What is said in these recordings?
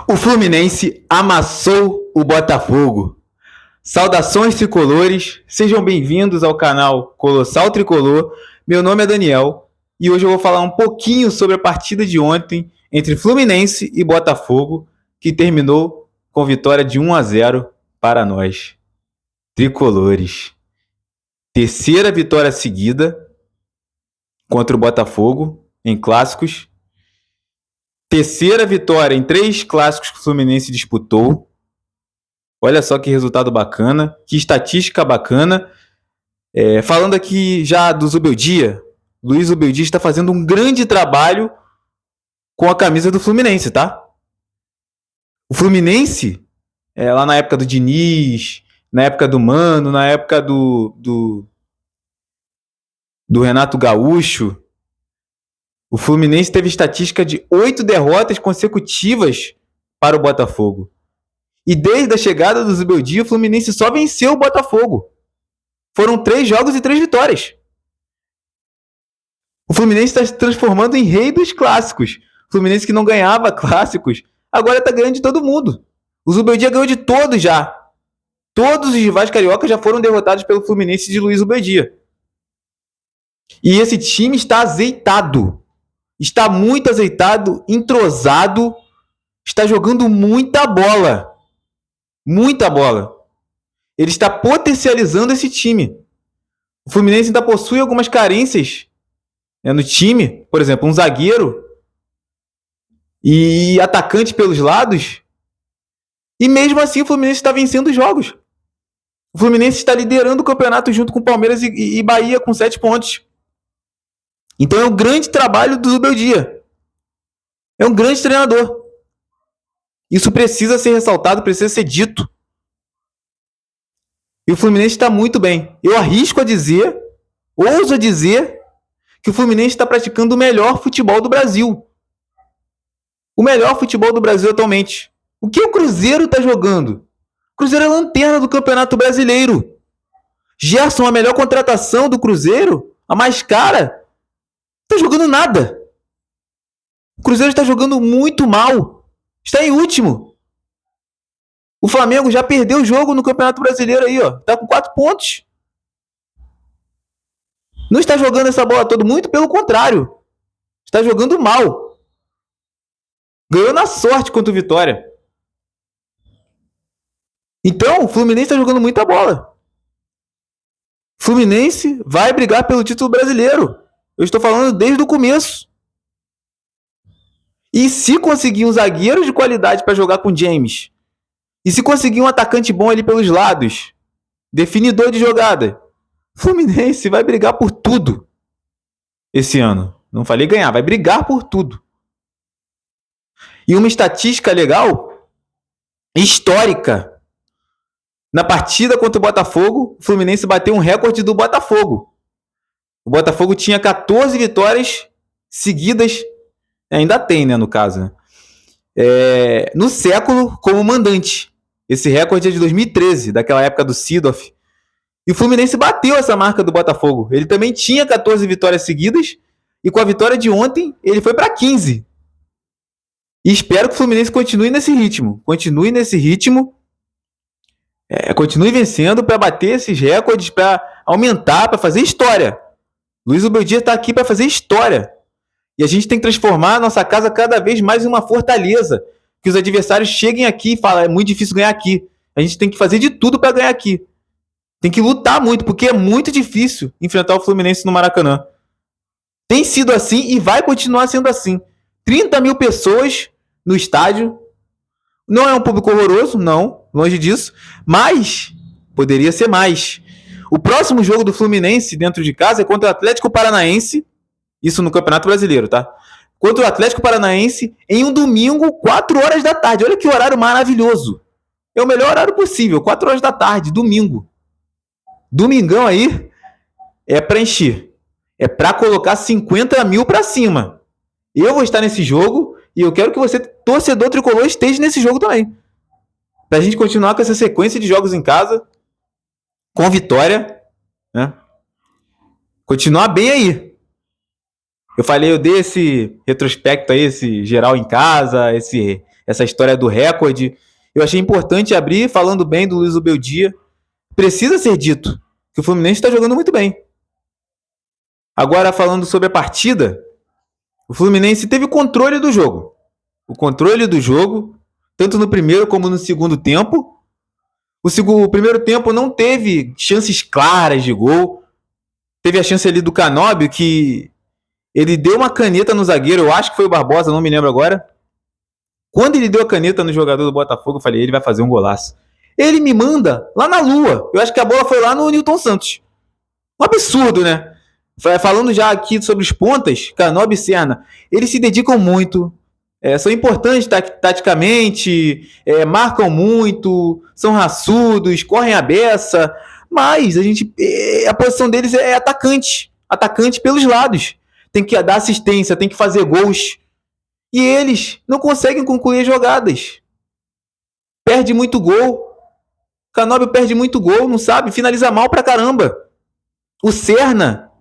O Fluminense amassou o Botafogo. Saudações tricolores, sejam bem-vindos ao canal Colossal Tricolor. Meu nome é Daniel e hoje eu vou falar um pouquinho sobre a partida de ontem entre Fluminense e Botafogo, que terminou com vitória de 1-0 para nós, tricolores. Terceira vitória seguida contra o Botafogo em clássicos. Terceira vitória em 3 clássicos que o Fluminense disputou. Olha só que resultado bacana, que estatística bacana. Falando aqui já do Zubeldia, Luiz Zubeldia está fazendo um grande trabalho com a camisa do Fluminense, tá? O Fluminense, lá na época do Diniz, na época do Mano, na época do Renato Gaúcho, o Fluminense teve estatística de 8 derrotas consecutivas para o Botafogo. E desde a chegada do Zubeldia, o Fluminense só venceu o Botafogo. Foram 3 jogos e 3 vitórias. O Fluminense está se transformando em rei dos clássicos. O Fluminense que não ganhava clássicos, agora está ganhando de todo mundo. O Zubeldia ganhou de todos já. Todos os rivais cariocas já foram derrotados pelo Fluminense de Luiz Zubeldia. E esse time está azeitado. Está muito azeitado, entrosado. Está jogando muita bola. Muita bola. Ele está potencializando esse time. O Fluminense ainda possui algumas carências no time. Por exemplo, um zagueiro e atacante pelos lados. E mesmo assim o Fluminense está vencendo os jogos. O Fluminense está liderando o campeonato junto com Palmeiras e Bahia com 7 pontos. Então é um grande trabalho do Zubeldia. É um grande treinador. Isso precisa ser ressaltado, precisa ser dito. E o Fluminense está muito bem. Eu arrisco a dizer, ouso a dizer, que o Fluminense está praticando o melhor futebol do Brasil. O melhor futebol do Brasil atualmente. O que o Cruzeiro está jogando? O Cruzeiro é a lanterna do Campeonato Brasileiro. Gerson, a melhor contratação do Cruzeiro, a mais cara, está jogando nada. O Cruzeiro está jogando muito mal. Está em último. O Flamengo já perdeu o jogo no Campeonato Brasileiro aí, ó. Tá com 4 pontos. Não está jogando essa bola toda, muito pelo contrário. Está jogando mal. Ganhou na sorte contra o Vitória. Então, o Fluminense está jogando muita bola. O Fluminense vai brigar pelo título brasileiro. Eu estou falando desde o começo. E se conseguir um zagueiro de qualidade para jogar com o James, e se conseguir um atacante bom ali pelos lados, definidor de jogada, o Fluminense vai brigar por tudo esse ano. Não falei ganhar, vai brigar por tudo. E uma estatística legal, histórica. Na partida contra o Botafogo, o Fluminense bateu um recorde do Botafogo. O Botafogo tinha 14 vitórias seguidas, ainda tem, né, no caso, né? No século como mandante. Esse recorde é de 2013, daquela época do Seedorf. E o Fluminense bateu essa marca do Botafogo. Ele também tinha 14 vitórias seguidas, e com a vitória de ontem, ele foi para 15. E espero que o Fluminense continue nesse ritmo. Continue vencendo para bater esses recordes, para aumentar, para fazer história. Luiz Zubeldia está aqui para fazer história. E a gente tem que transformar a nossa casa cada vez mais em uma fortaleza. Que os adversários cheguem aqui e falem, é muito difícil ganhar aqui. A gente tem que fazer de tudo para ganhar aqui. Tem que lutar muito, porque é muito difícil enfrentar o Fluminense no Maracanã. Tem sido assim e vai continuar sendo assim. 30 mil pessoas no estádio. Não é um público horroroso, não, longe disso. Mas poderia ser mais. O próximo jogo do Fluminense dentro de casa é contra o Atlético Paranaense. Isso no Campeonato Brasileiro, tá? Contra o Atlético Paranaense em um domingo, 4 horas da tarde. Olha que horário maravilhoso. É o melhor horário possível, 4 horas da tarde, domingo. Domingão aí é pra encher. É pra colocar 50 mil pra cima. Eu vou estar nesse jogo e eu quero que você, torcedor tricolor, esteja nesse jogo também. Pra gente continuar com essa sequência de jogos em casa, com vitória, né? Continuar bem aí. Eu dei esse retrospecto aí, esse geral em casa, essa história do recorde. Eu achei importante abrir falando bem do Luiz Ubeldia. Precisa ser dito que o Fluminense está jogando muito bem. Agora, falando sobre a partida, o Fluminense teve controle do jogo. O controle do jogo, tanto no primeiro como no segundo tempo. O primeiro tempo não teve chances claras de gol. Teve a chance ali do Canóbio, que ele deu uma caneta no zagueiro, eu acho que foi o Barbosa, não me lembro agora. Quando ele deu a caneta no jogador do Botafogo, eu falei, ele vai fazer um golaço. Ele me manda lá na lua. Eu acho que a bola foi lá no Nilton Santos. Um absurdo, né? Falando já aqui sobre os pontas, Canóbio e Serna, eles se dedicam muito, são importantes taticamente, marcam muito, são raçudos, correm a beça, mas a posição deles é atacante pelos lados. Tem que dar assistência, tem que fazer gols. E eles não conseguem concluir jogadas. Perde muito gol. Canóbio perde muito gol, não sabe, finaliza mal pra caramba. O Serna,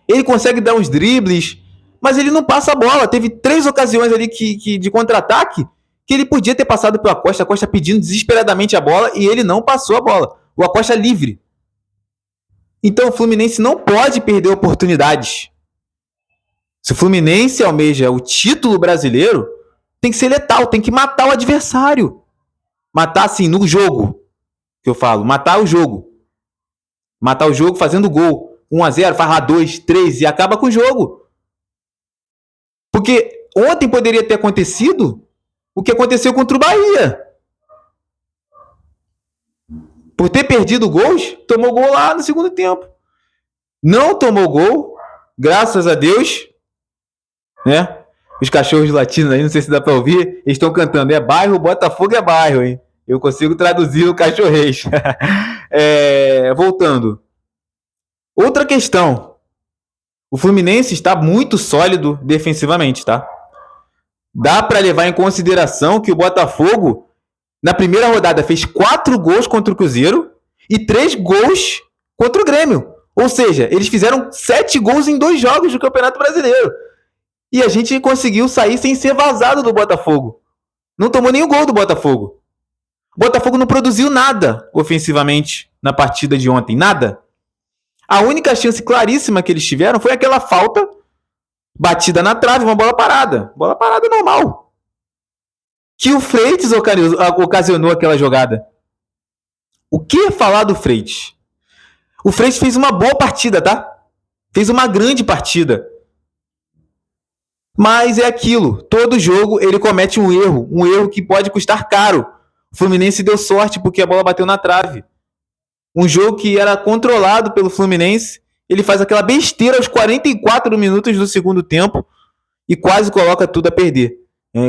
ele consegue dar uns dribles, mas ele não passa a bola. Teve 3 ocasiões ali de contra-ataque que ele podia ter passado pelo Acosta. Acosta pedindo desesperadamente a bola e ele não passou a bola. O Acosta livre. Então o Fluminense não pode perder oportunidades. Se o Fluminense almeja o título brasileiro, tem que ser letal, tem que matar o adversário. Matar assim, no jogo, que eu falo, matar o jogo. Matar o jogo fazendo gol. 1-0, faz lá 2, 3 e acaba com o jogo. Porque ontem poderia ter acontecido o que aconteceu contra o Bahia. Por ter perdido gols, tomou gol lá no segundo tempo. Não tomou gol, graças a Deus, né? Os cachorros latinos aí, não sei se dá pra ouvir, eles estão cantando, é bairro, Botafogo é bairro, hein? Eu consigo traduzir o cachorrês. Voltando. Outra questão. O Fluminense está muito sólido defensivamente, tá? Dá pra levar em consideração que o Botafogo, na primeira rodada, fez 4 gols contra o Cruzeiro e 3 gols contra o Grêmio. Ou seja, eles fizeram 7 gols em 2 jogos do Campeonato Brasileiro. E a gente conseguiu sair sem ser vazado do Botafogo. Não tomou nenhum gol do Botafogo. O Botafogo não produziu nada ofensivamente na partida de ontem. Nada. A única chance claríssima que eles tiveram foi aquela falta batida na trave, uma bola parada. Bola parada normal. Que o Freitas ocasionou aquela jogada. O que falar do Freitas? O Freitas fez uma boa partida, tá? Fez uma grande partida. Mas é aquilo. Todo jogo ele comete um erro que pode custar caro. O Fluminense deu sorte porque a bola bateu na trave. Um jogo que era controlado pelo Fluminense, ele faz aquela besteira aos 44 minutos do segundo tempo e quase coloca tudo a perder.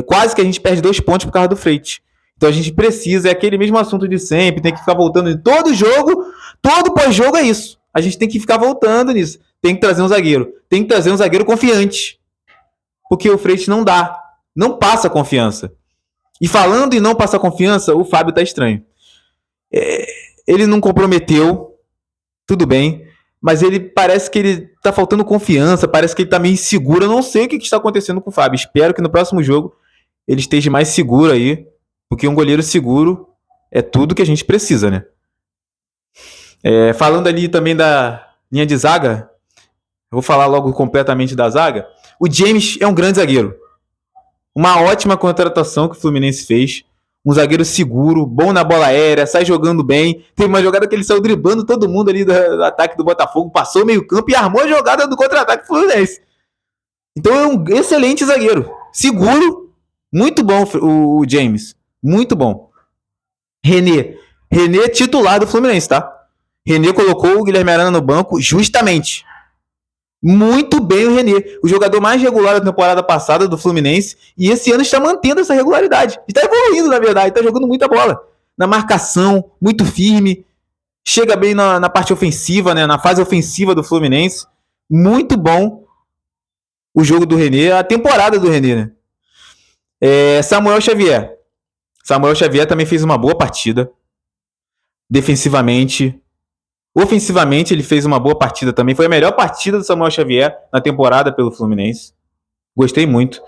Quase que a gente perde 2 pontos por causa do Freitas. Então a gente precisa, é aquele mesmo assunto de sempre, tem que ficar voltando em todo jogo, todo pós-jogo é isso. A gente tem que ficar voltando nisso. Tem que trazer um zagueiro. Tem que trazer um zagueiro confiante. Porque o Freitas não dá. Não passa confiança. E falando em não passar confiança, o Fábio tá estranho. Ele não comprometeu, tudo bem, mas ele parece que ele tá faltando confiança, parece que ele tá meio inseguro. Eu não sei o que está acontecendo com o Fábio. Espero que no próximo jogo ele esteja mais seguro aí, porque um goleiro seguro é tudo que a gente precisa, né? Falando ali também da linha de zaga, eu vou falar logo completamente da zaga. O James é um grande zagueiro. Uma ótima contratação que o Fluminense fez. Um zagueiro seguro, bom na bola aérea, sai jogando bem. Teve uma jogada que ele saiu driblando todo mundo ali do ataque do Botafogo, passou o meio campo e armou a jogada do contra-ataque do Fluminense. Então é um excelente zagueiro. Seguro, muito bom o James. Muito bom. René titular do Fluminense, tá? René colocou o Guilherme Arana no banco justamente. Muito bem o René, o jogador mais regular da temporada passada do Fluminense, e esse ano está mantendo essa regularidade. Está evoluindo, na verdade, está jogando muita bola. Na marcação, muito firme, chega bem na parte ofensiva, né, na fase ofensiva do Fluminense. Muito bom o jogo do René, a temporada do René, né? Samuel Xavier também fez uma boa partida. Defensivamente. Ofensivamente, ele fez uma boa partida também. Foi a melhor partida do Samuel Xavier na temporada pelo Fluminense. Gostei muito.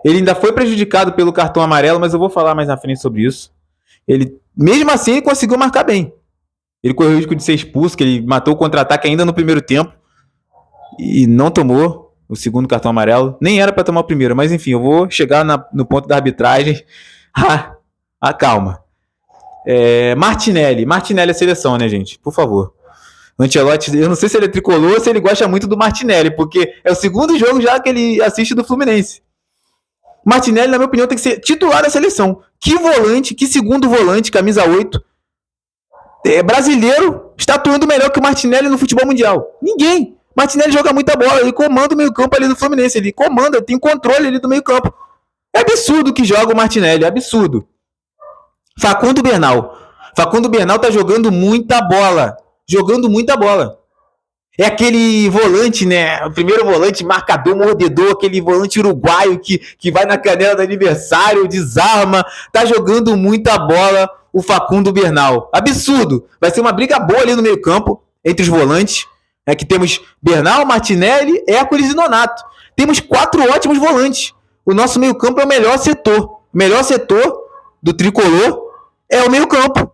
Ele ainda foi prejudicado pelo cartão amarelo, mas eu vou falar mais na frente sobre isso. Ele, mesmo assim, ele conseguiu marcar bem. Ele correu o risco de ser expulso, que ele matou o contra-ataque ainda no primeiro tempo e não tomou o segundo cartão amarelo. Nem era para tomar o primeiro, mas enfim, eu vou chegar no ponto da arbitragem. Calma. Martinelli é seleção, né, gente? Por favor. O Ancelotti, eu não sei se ele é tricolor ou se ele gosta muito do Martinelli, porque é o segundo jogo já que ele assiste do Fluminense. Martinelli, na minha opinião, tem que ser titular da seleção. Que volante, que segundo volante, camisa 8. Brasileiro está atuando melhor que o Martinelli no futebol mundial. Ninguém. Martinelli joga muita bola, ele comanda o meio campo ali do Fluminense, ele comanda, tem controle ali do meio campo. É absurdo que joga o Martinelli, é absurdo. Facundo Bernal tá jogando muita bola. É aquele volante, né? O primeiro volante, marcador, mordedor, aquele volante uruguaio que vai na canela do adversário, desarma. Tá jogando muita bola o Facundo Bernal. Absurdo. Vai ser uma briga boa ali no meio campo, entre os volantes. Que temos Bernal, Martinelli, Hércules e Nonato. Temos 4 ótimos volantes. O nosso meio campo é o melhor setor. O melhor setor do tricolor é o meio campo.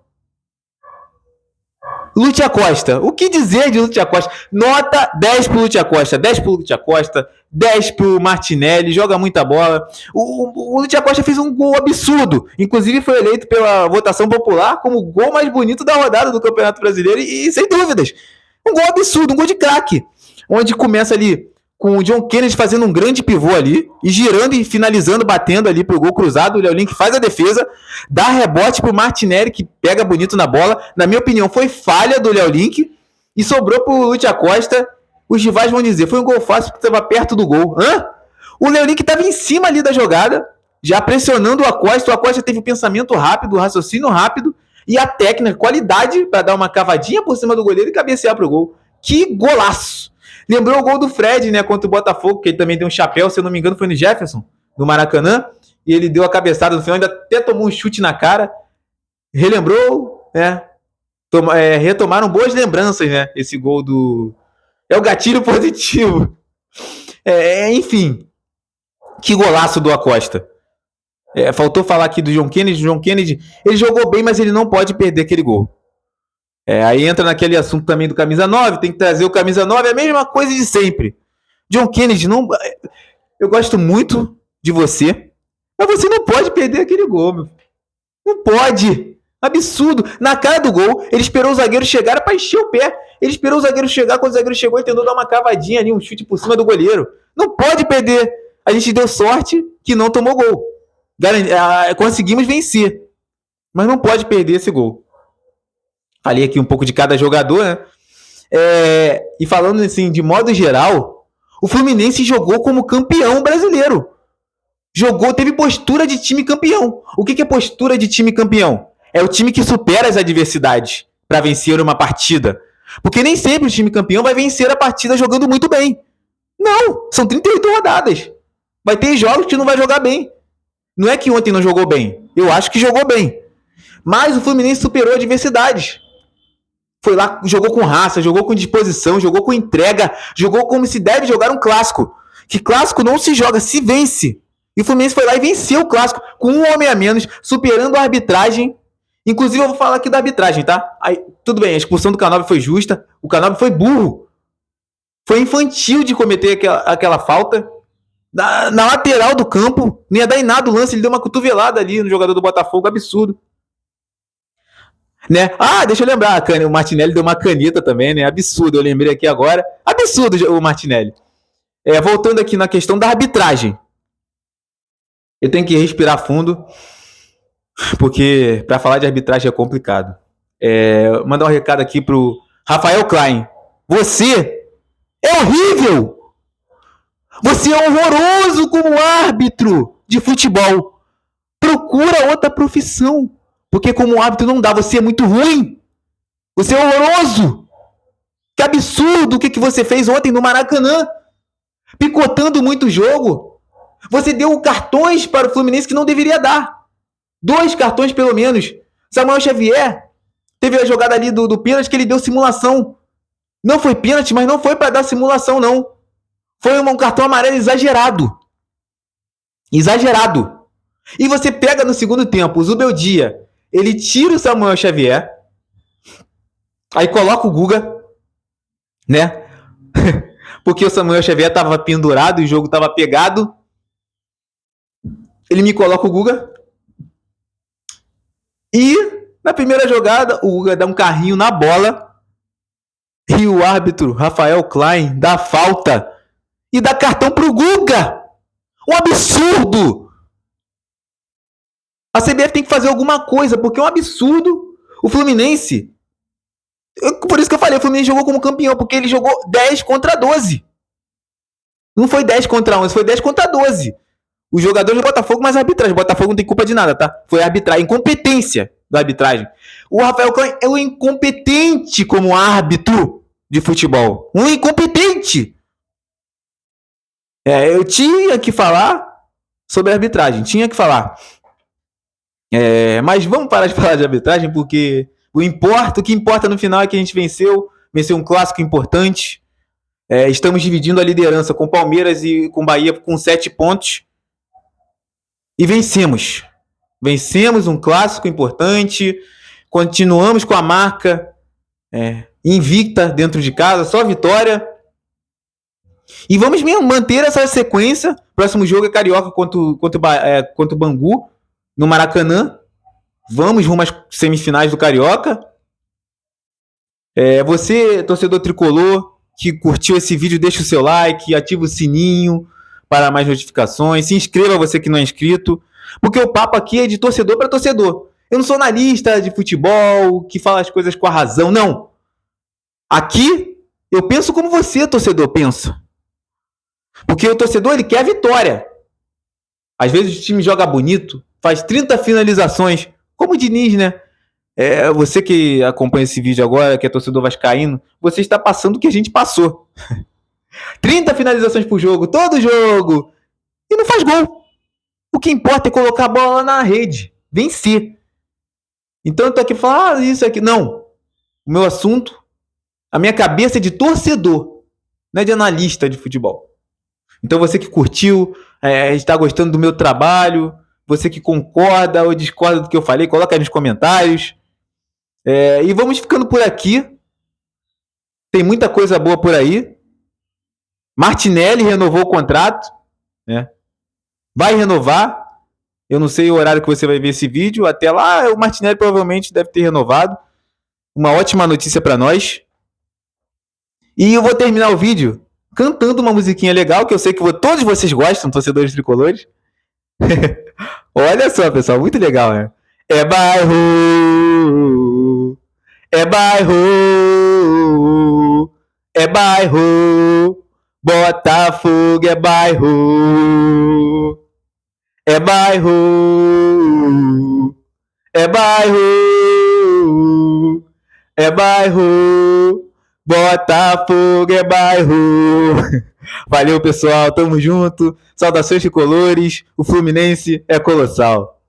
Lúcio Acosta. O que dizer de Lúcio Acosta? Nota 10 pro Lúcio Acosta. 10 pro Lúcio Acosta. 10 pro Martinelli. Joga muita bola. O Lúcio Acosta fez um gol absurdo. Inclusive foi eleito pela votação popular como o gol mais bonito da rodada do Campeonato Brasileiro. E sem dúvidas. Um gol absurdo. Um gol de craque. Onde começa ali com o John Kennedy fazendo um grande pivô ali, e girando e finalizando, batendo ali pro gol cruzado. O Léo Link faz a defesa, dá rebote pro Martinelli, que pega bonito na bola. Na minha opinião, foi falha do Léo Link, e sobrou pro Lúcio Acosta. Os rivais vão dizer, foi um gol fácil porque estava perto do gol. O Léo Link estava em cima ali da jogada, já pressionando o Acosta. O Acosta teve o pensamento rápido, o raciocínio rápido, e a técnica, qualidade para dar uma cavadinha por cima do goleiro e cabecear pro gol. Que golaço! Lembrou o gol do Fred, né, contra o Botafogo, que ele também deu um chapéu, se eu não me engano foi no Jefferson, do Maracanã, e ele deu a cabeçada no final, ainda até tomou um chute na cara. Relembrou, né? Retomaram boas lembranças, né? Esse gol do... É o gatilho positivo. Enfim, que golaço do Acosta. Faltou falar aqui do John Kennedy. O John Kennedy, ele jogou bem, mas ele não pode perder aquele gol. Aí entra naquele assunto também do camisa 9, tem que trazer o camisa 9, é a mesma coisa de sempre. John Kennedy, eu gosto muito de você, mas você não pode perder aquele gol, meu. Não pode. Absurdo. Na cara do gol, ele esperou o zagueiro chegar para encher o pé. Ele esperou o zagueiro chegar, quando o zagueiro chegou, ele tentou dar uma cavadinha ali, um chute por cima do goleiro. Não pode perder. A gente deu sorte que não tomou gol. Conseguimos vencer, mas não pode perder esse gol. Falei aqui um pouco de cada jogador, né? E falando assim, de modo geral, o Fluminense jogou como campeão brasileiro. Teve postura de time campeão. O que é postura de time campeão? É o time que supera as adversidades para vencer uma partida. Porque nem sempre o time campeão vai vencer a partida jogando muito bem. Não, são 38 rodadas. Vai ter jogos que não vai jogar bem. Não é que ontem não jogou bem. Eu acho que jogou bem. Mas o Fluminense superou adversidades. Foi lá, jogou com raça, jogou com disposição, jogou com entrega, jogou como se deve jogar um clássico. Que clássico não se joga, se vence. E o Fluminense foi lá e venceu o clássico com um homem a menos, superando a arbitragem. Inclusive, eu vou falar aqui da arbitragem, tá? Aí, tudo bem, a expulsão do Canóbio foi justa, o Canóbio foi burro. Foi infantil de cometer aquela falta. Na lateral do campo, não ia dar em nada o lance, ele deu uma cotovelada ali no jogador do Botafogo, absurdo. Né? Deixa eu lembrar, o Martinelli deu uma caneta também, né? Absurdo, eu lembrei aqui agora. Absurdo o Martinelli. Voltando aqui na questão da arbitragem. Eu tenho que respirar fundo, porque para falar de arbitragem é complicado. Mandar um recado aqui pro Rafael Klein. Você é horrível! Você é horroroso como árbitro de futebol. Procura outra profissão. Porque como árbitro não dá, você é muito ruim. Você é horroroso. Que absurdo o que você fez ontem no Maracanã. Picotando muito o jogo. Você deu cartões para o Fluminense que não deveria dar. 2 cartões pelo menos. Samuel Xavier teve a jogada ali do pênalti que ele deu simulação. Não foi pênalti, mas não foi para dar simulação não. Foi um cartão amarelo exagerado. Exagerado. E você pega no segundo tempo o Zubeldia, ele tira o Samuel Xavier, aí coloca o Guga, né? Porque o Samuel Xavier estava pendurado e o jogo estava pegado. Ele me coloca o Guga. E na primeira jogada, o Guga dá um carrinho na bola. E o árbitro, Rafael Klein, dá falta. E dá cartão pro Guga. Um absurdo. A CBF tem que fazer alguma coisa, porque é um absurdo. O Fluminense... Por isso que eu falei, o Fluminense jogou como campeão, porque ele jogou 10 contra 12. Não foi 10 contra 11, foi 10 contra 12. Os jogadores do Botafogo, mas a arbitragem. O Botafogo não tem culpa de nada, tá? Foi a arbitragem, incompetência da arbitragem. O Rafael Klein é um incompetente como árbitro de futebol. Um incompetente. Eu tinha que falar sobre a arbitragem, tinha que falar. Mas vamos parar de falar de arbitragem, porque o que importa no final é que a gente venceu um clássico importante. Estamos dividindo a liderança com Palmeiras e com Bahia com 7 pontos. E vencemos. Vencemos um clássico importante. Continuamos com a marca invicta dentro de casa, só vitória. E vamos manter essa sequência. Próximo jogo é Carioca contra o Bangu, no Maracanã. Vamos rumo às semifinais do Carioca. Você, torcedor tricolor, que curtiu esse vídeo, deixa o seu like, ativa o sininho para mais notificações. Se inscreva, você que não é inscrito. Porque o papo aqui é de torcedor para torcedor. Eu não sou analista de futebol, que fala as coisas com a razão, não. Aqui, eu penso como você, torcedor, pensa. Porque o torcedor, ele quer a vitória. Às vezes o time joga bonito, faz 30 finalizações, como o Diniz, né? Você que acompanha esse vídeo agora, que é torcedor vascaíno, você está passando o que a gente passou. 30 finalizações por jogo, todo jogo, e não faz gol. O que importa é colocar a bola na rede, vencer. Então eu tô aqui falando, isso aqui. Não. O meu assunto, a minha cabeça é de torcedor, não é de analista de futebol. Então você que curtiu, está gostando do meu trabalho, você que concorda ou discorda do que eu falei, coloca aí nos comentários. E vamos ficando por aqui. Tem muita coisa boa por aí. Martinelli renovou o contrato, né? Vai renovar. Eu não sei o horário que você vai ver esse vídeo. Até lá, o Martinelli provavelmente deve ter renovado. Uma ótima notícia para nós. E eu vou terminar o vídeo cantando uma musiquinha legal, que eu sei que todos vocês gostam, torcedores tricolores. Olha só, pessoal, muito legal, né? É bairro, é bairro, é bairro, Botafogo é bairro, é bairro, é bairro, é bairro, Botafogo é bairro. Valeu, pessoal, tamo junto. Saudações tricolores, o Fluminense é colossal.